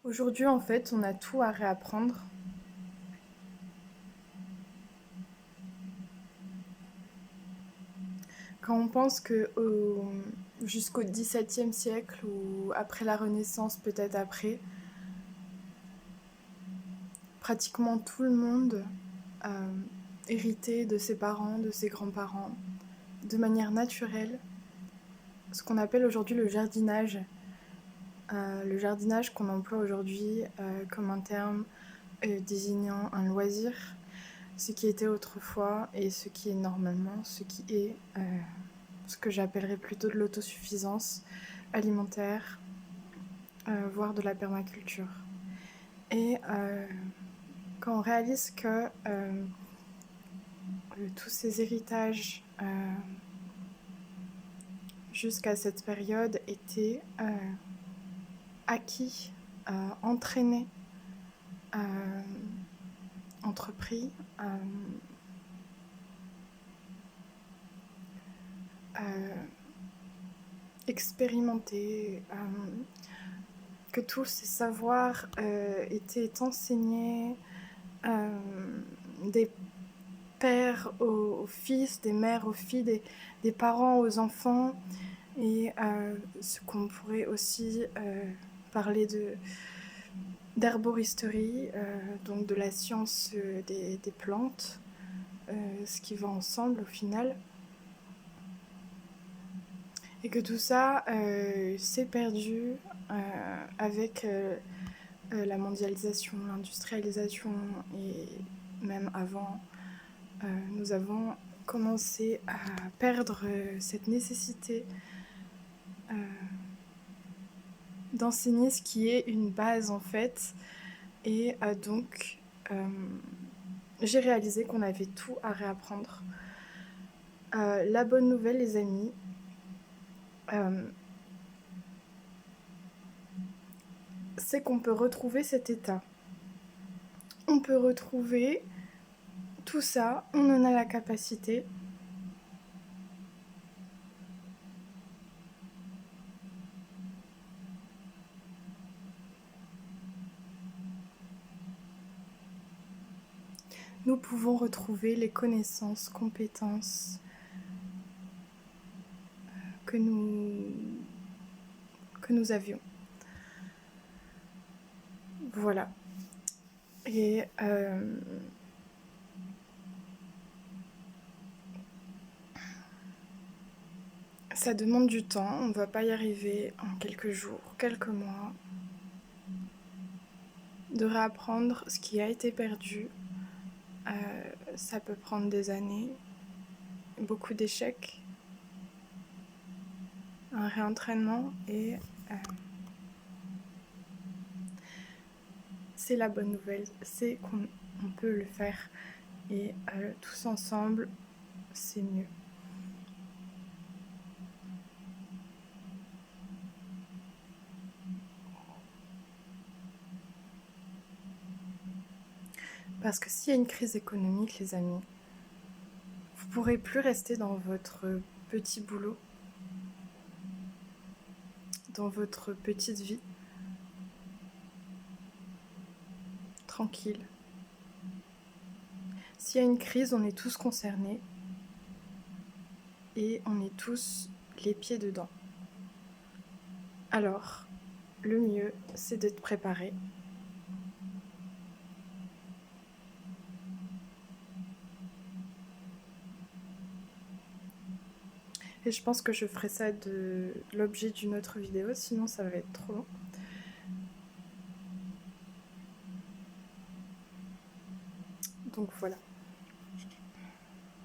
Aujourd'hui, en fait, on a tout à réapprendre. Quand on pense que jusqu'au XVIIe siècle ou après la Renaissance, peut-être après, pratiquement tout le monde héritait de ses parents, de ses grands-parents, de manière naturelle, ce qu'on appelle aujourd'hui le jardinage. Le jardinage qu'on emploie aujourd'hui comme un terme désignant un loisir, ce qui était autrefois et ce qui est normalement, ce qui est ce que j'appellerais plutôt de l'autosuffisance alimentaire, voire de la permaculture. Et quand on réalise que tous ces héritages jusqu'à cette période étaient acquis, entraînés, entrepris, expérimentés, que tous ces savoirs étaient enseignés des pères aux fils, des mères aux filles, des parents aux enfants, et ce qu'on pourrait aussi parler d'herboristerie, donc de la science des plantes, ce qui va ensemble au final. Et que tout ça s'est perdu avec la mondialisation, l'industrialisation, et même avant, nous avons commencé à perdre cette nécessité d'enseigner ce qui est une base en fait. Et donc j'ai réalisé qu'on avait tout à réapprendre. La bonne nouvelle, les amis, c'est qu'on peut retrouver cet état. On peut retrouver tout ça, on en a la capacité. Nous pouvons retrouver les connaissances, compétences que nous avions. Voilà. Et ça demande du temps, on ne va pas y arriver en quelques jours, quelques mois. De réapprendre ce qui a été perdu, ça peut prendre des années, beaucoup d'échecs, un réentraînement, et c'est la bonne nouvelle, c'est qu'on peut le faire, et tous ensemble, c'est mieux. Parce que s'il y a une crise économique, les amis, vous ne pourrez plus rester dans votre petit boulot, dans votre petite vie, tranquille. S'il y a une crise, on est tous concernés et on est tous les pieds dedans. Alors, le mieux, c'est d'être préparé. Et je pense que je ferai ça de l'objet d'une autre vidéo, sinon ça va être trop long. Donc voilà.